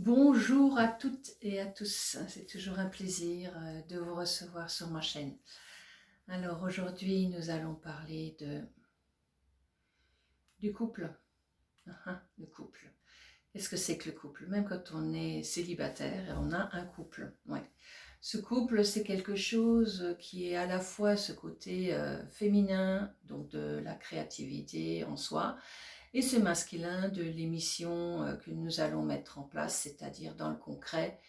Bonjour à toutes et à tous, c'est toujours un plaisir de vous recevoir sur ma chaîne. Alors aujourd'hui nous allons parler du couple. Le couple. Qu'est-ce que c'est que le couple? Même quand on est célibataire, on a un couple. Ouais. Ce couple, c'est quelque chose qui est à la fois ce côté féminin, donc de la créativité en soi, et ce masculin de l'émission que nous allons mettre en place, c'est-à-dire dans le concret,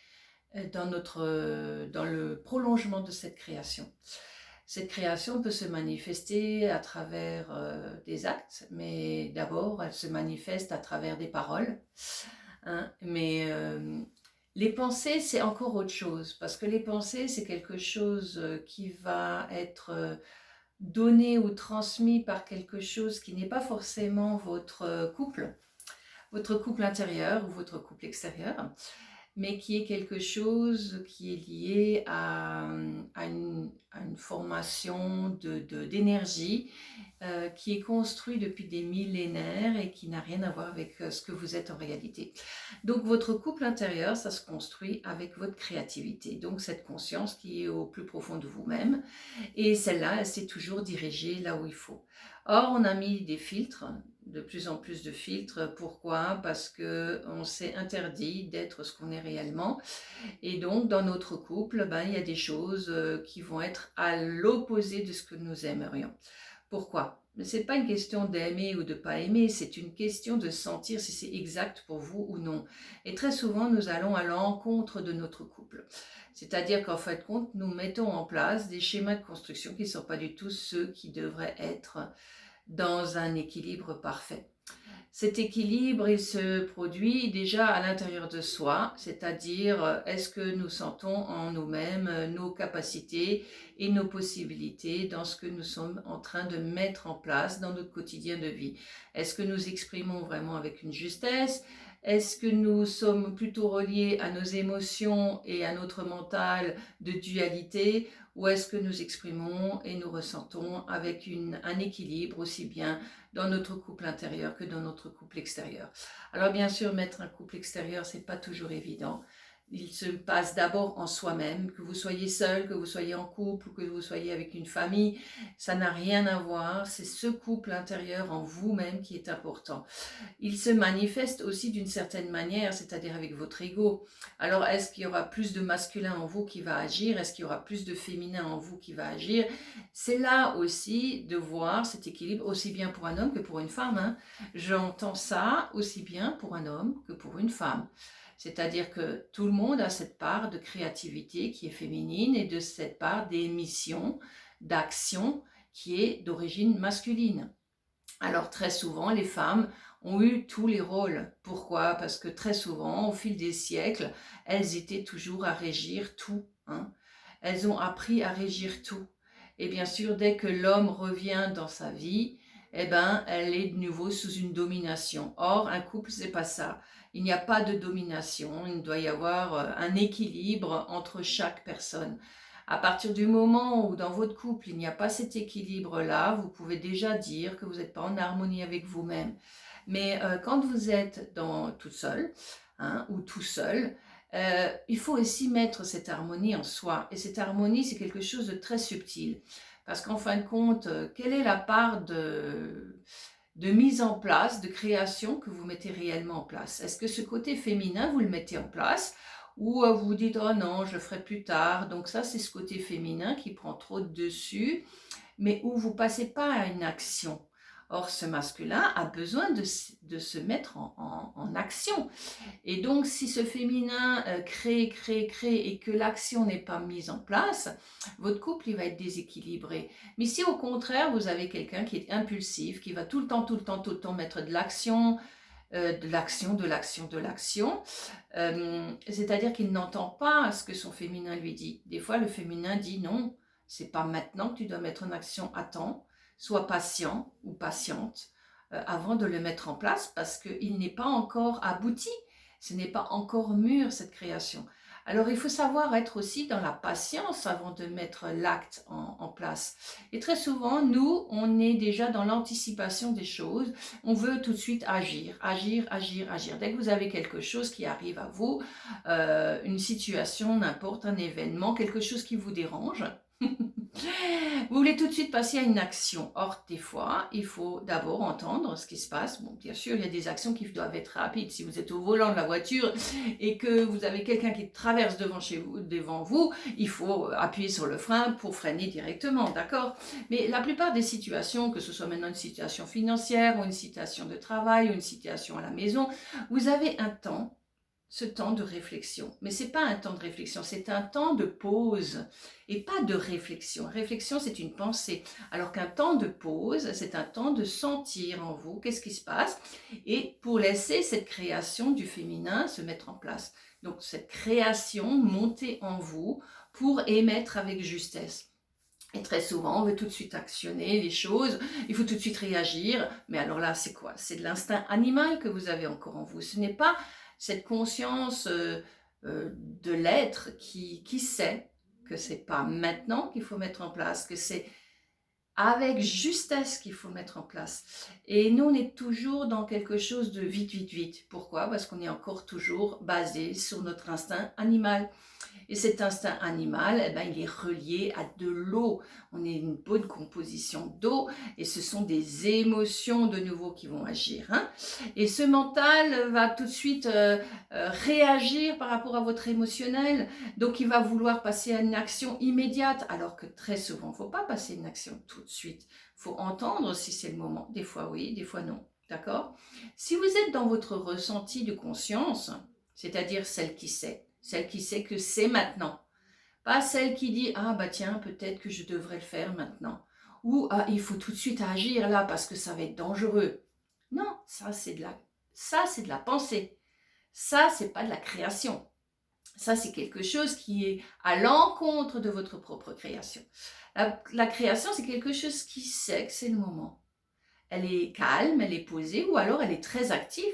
dans le prolongement de cette création. Cette création peut se manifester à travers des actes, mais d'abord elle se manifeste à travers des paroles. Les pensées, c'est encore autre chose, parce que les pensées, c'est quelque chose qui va être donné ou transmis par quelque chose qui n'est pas forcément votre couple intérieur ou votre couple extérieur, mais qui est quelque chose qui est lié à une formation d'énergie qui est construit depuis des millénaires et qui n'a rien à voir avec ce que vous êtes en réalité. Donc votre couple intérieur, ça se construit avec votre créativité, donc cette conscience qui est au plus profond de vous-même, et celle-là, elle s'est toujours dirigée là où il faut. Or, on a mis des filtres, de plus en plus de filtres. Pourquoi? Parce qu'on s'est interdit d'être ce qu'on est réellement. Et donc, dans notre couple, il y a des choses qui vont être à l'opposé de ce que nous aimerions. Pourquoi? Ce n'est pas une question d'aimer ou de ne pas aimer, c'est une question de sentir si c'est exact pour vous ou non. Et très souvent, nous allons à l'encontre de notre couple. C'est-à-dire qu'en fin de compte, nous mettons en place des schémas de construction qui ne sont pas du tout ceux qui devraient être dans un équilibre parfait. Cet équilibre, il se produit déjà à l'intérieur de soi, c'est-à-dire est-ce que nous sentons en nous-mêmes nos capacités et nos possibilités dans ce que nous sommes en train de mettre en place dans notre quotidien de vie. Est-ce que nous exprimons vraiment avec une justesse? Est-ce que nous sommes plutôt reliés à nos émotions et à notre mental de dualité? Ou est-ce que nous exprimons et nous ressentons avec un équilibre aussi bien dans notre couple intérieur que dans notre couple extérieur? Alors bien sûr, mettre un couple extérieur, c'est pas toujours évident. Il se passe d'abord en soi-même, que vous soyez seul, que vous soyez en couple ou que vous soyez avec une famille, ça n'a rien à voir, c'est ce couple intérieur en vous-même qui est important. Il se manifeste aussi d'une certaine manière, c'est-à-dire avec votre ego. Alors, est-ce qu'il y aura plus de masculin en vous qui va agir? Est-ce qu'il y aura plus de féminin en vous qui va agir? C'est là aussi de voir cet équilibre, aussi bien pour un homme que pour une femme. J'entends ça aussi bien pour un homme que pour une femme. C'est-à-dire que tout le monde a cette part de créativité qui est féminine et de cette part d'émission, d'action qui est d'origine masculine. Alors très souvent, les femmes ont eu tous les rôles. Pourquoi? Parce que très souvent, au fil des siècles, elles étaient toujours à régir tout. Elles ont appris à régir tout. Et bien sûr, dès que l'homme revient dans sa vie, elle est de nouveau sous une domination. Or, un couple, c'est pas ça. Il n'y a pas de domination. Il doit y avoir un équilibre entre chaque personne. À partir du moment où dans votre couple, il n'y a pas cet équilibre-là, vous pouvez déjà dire que vous n'êtes pas en harmonie avec vous-même. Mais quand vous êtes toute seule ou tout seul, il faut aussi mettre cette harmonie en soi. Et cette harmonie, c'est quelque chose de très subtil. Parce qu'en fin de compte, quelle est la part de mise en place, de création que vous mettez réellement en place? Est-ce que ce côté féminin, vous le mettez en place? Ou vous vous dites, oh non, je le ferai plus tard. Donc ça, c'est ce côté féminin qui prend trop de dessus, mais où vous ne passez pas à une action. Or, ce masculin a besoin de se mettre en action. Et donc, si ce féminin crée et que l'action n'est pas mise en place, votre couple, il va être déséquilibré. Mais si au contraire, vous avez quelqu'un qui est impulsif, qui va tout le temps mettre de l'action, c'est-à-dire qu'il n'entend pas ce que son féminin lui dit. Des fois, le féminin dit non, c'est pas maintenant que tu dois mettre en action, attends, sois patient ou patiente avant de le mettre en place parce qu'il n'est pas encore abouti, ce n'est pas encore mûr cette création. Alors, il faut savoir être aussi dans la patience avant de mettre l'acte en place. Et très souvent, nous, on est déjà dans l'anticipation des choses. On veut tout de suite agir, agir, agir, agir. Dès que vous avez quelque chose qui arrive à vous, une situation, n'importe, un événement, quelque chose qui vous dérange, vous voulez tout de suite passer à une action. Or, des fois, il faut d'abord entendre ce qui se passe. Bon, bien sûr, il y a des actions qui doivent être rapides. Si vous êtes au volant de la voiture et que vous avez quelqu'un qui traverse devant vous, il faut appuyer sur le frein pour freiner directement, d'accord? Mais la plupart des situations, que ce soit maintenant une situation financière ou une situation de travail ou une situation à la maison, vous avez un temps, ce temps de réflexion. Mais ce n'est pas un temps de réflexion, c'est un temps de pause et pas de réflexion. Réflexion, c'est une pensée, alors qu'un temps de pause, c'est un temps de sentir en vous qu'est-ce qui se passe et pour laisser cette création du féminin se mettre en place. Donc cette création monter en vous pour émettre avec justesse. Et très souvent, on veut tout de suite actionner les choses, il faut tout de suite réagir. Mais alors là, c'est quoi? C'est de l'instinct animal que vous avez encore en vous. Ce n'est pas cette conscience de l'être qui sait que c'est pas maintenant qu'il faut mettre en place, que c'est avec justesse qu'il faut mettre en place. Et nous, on est toujours dans quelque chose de vite, vite, vite. Pourquoi? Parce qu'on est encore toujours basé sur notre instinct animal. Et cet instinct animal, eh ben, il est relié à de l'eau. On est une bonne composition d'eau et ce sont des émotions de nouveau qui vont agir. Hein. Et ce mental va tout de suite réagir par rapport à votre émotionnel. Donc il va vouloir passer à une action immédiate alors que très souvent, il ne faut pas passer à une action tout de suite. Il faut entendre si c'est le moment. Des fois oui, des fois non. D'accord? Si vous êtes dans votre ressenti de conscience, c'est-à-dire celle qui sait que c'est maintenant. Pas celle qui dit « Ah bah tiens, peut-être que je devrais le faire maintenant. » Ou « Ah, il faut tout de suite agir là parce que ça va être dangereux. » Non, ça c'est de la pensée. Ça, c'est pas de la création. Ça, c'est quelque chose qui est à l'encontre de votre propre création. La création, c'est quelque chose qui sait que c'est le moment. Elle est calme, elle est posée ou alors elle est très active.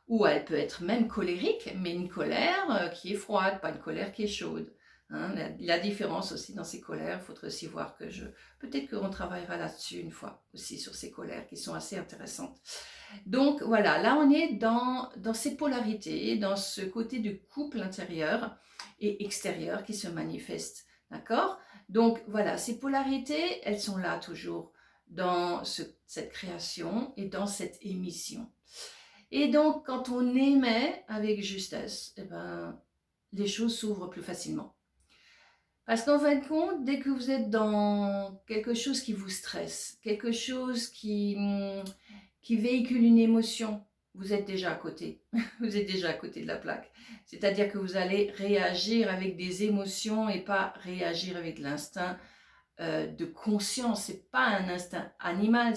Ou elle peut être même colérique, mais une colère qui est froide, pas une colère qui est chaude. Hein, la différence aussi dans ces colères, il faudrait aussi voir que peut-être qu'on travaillera là-dessus une fois aussi sur ces colères qui sont assez intéressantes. Donc voilà, là on est dans ces polarités, dans ce côté du couple intérieur et extérieur qui se manifeste. D'accord? Donc voilà, ces polarités, elles sont là toujours dans cette création et dans cette émission. Et donc, quand on émet avec justesse, eh ben, les choses s'ouvrent plus facilement. Parce qu'en fin de compte, dès que vous êtes dans quelque chose qui vous stresse, quelque chose qui véhicule une émotion, vous êtes déjà à côté. Vous êtes déjà à côté de la plaque. C'est-à-dire que vous allez réagir avec des émotions et pas réagir avec l'instinct de conscience. C'est pas un instinct animal,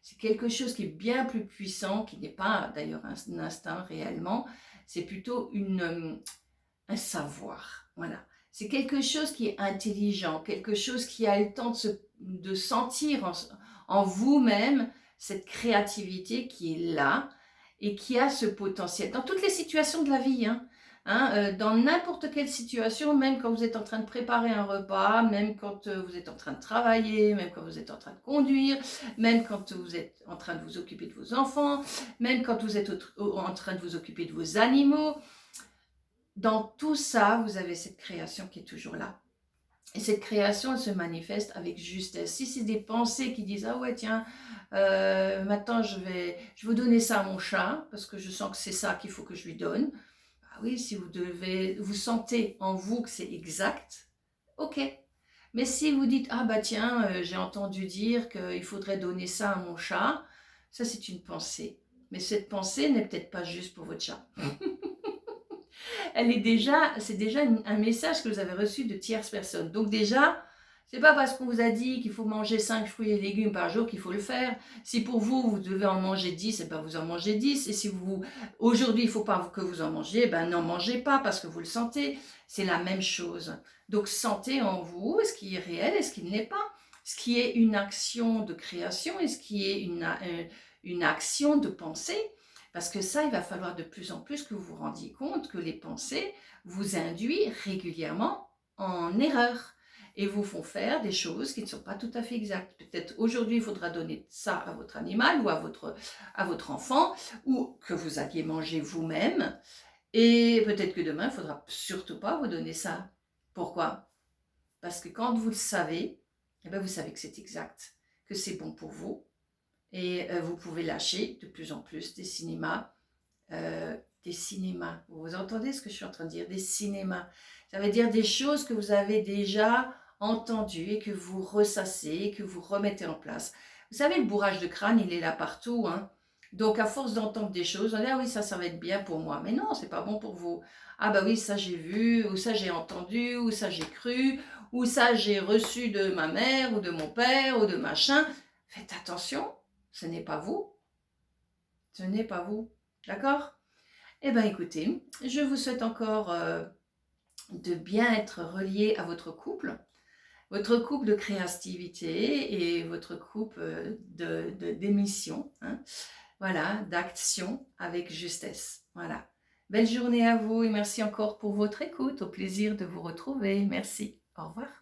c'est quelque chose qui est bien plus puissant, qui n'est pas d'ailleurs un instinct réellement, c'est plutôt un savoir. Voilà. C'est quelque chose qui est intelligent, quelque chose qui a le temps de sentir en vous-même cette créativité qui est là et qui a ce potentiel. Dans toutes les situations de la vie, dans n'importe quelle situation, même quand vous êtes en train de préparer un repas, même quand vous êtes en train de travailler, même quand vous êtes en train de conduire, même quand vous êtes en train de vous occuper de vos enfants, même quand vous êtes en train de vous occuper de vos animaux. Dans tout ça, vous avez cette création qui est toujours là. Et cette création, elle se manifeste avec justesse. Si c'est des pensées qui disent « Ah ouais, tiens, maintenant je vais vous donner ça à mon chat, parce que je sens que c'est ça qu'il faut que je lui donne. » Ah oui, si vous sentez en vous que c'est exact, ok. Mais si vous dites « Ah bah tiens, j'ai entendu dire qu'il faudrait donner ça à mon chat », ça c'est une pensée. Mais cette pensée n'est peut-être pas juste pour votre chat. C'est déjà un message que vous avez reçu de tierces personnes. Donc déjà, c'est pas parce qu'on vous a dit qu'il faut manger 5 fruits et légumes par jour qu'il faut le faire. Si pour vous, vous devez en manger 10, et ben vous en mangez 10. Et si aujourd'hui, il ne faut pas que vous en mangiez, ben n'en mangez pas parce que vous le sentez. C'est la même chose. Donc sentez en vous ce qui est réel et ce qui ne l'est pas. Ce qui est une action de création et ce qui est une action de pensée. Parce que ça, il va falloir de plus en plus que vous vous rendiez compte que les pensées vous induisent régulièrement en erreur et vous font faire des choses qui ne sont pas tout à fait exactes. Peut-être aujourd'hui, il faudra donner ça à votre animal ou à votre enfant, ou que vous alliez manger vous-même. Et peut-être que demain, il ne faudra surtout pas vous donner ça. Pourquoi? Parce que quand vous le savez, eh bien vous savez que c'est exact, que c'est bon pour vous. Et vous pouvez lâcher de plus en plus des cinémas. Des cinémas. Vous entendez ce que je suis en train de dire? Des cinémas. Ça veut dire des choses que vous avez déjà entendues et que vous ressassez, que vous remettez en place. Vous savez, le bourrage de crâne, il est là partout, hein. Donc, à force d'entendre des choses, on dit, ah oui, ça va être bien pour moi. Mais non, c'est pas bon pour vous. Ah bah oui, ça j'ai vu, ou ça j'ai entendu, ou ça j'ai cru, ou ça j'ai reçu de ma mère, ou de mon père, ou de machin. Faites attention, ce n'est pas vous. Ce n'est pas vous. D'accord? Eh bien écoutez, je vous souhaite encore de bien être relié à votre couple de créativité et votre couple d'émission, hein, voilà, d'action avec justesse. Voilà. Belle journée à vous et merci encore pour votre écoute. Au plaisir de vous retrouver. Merci. Au revoir.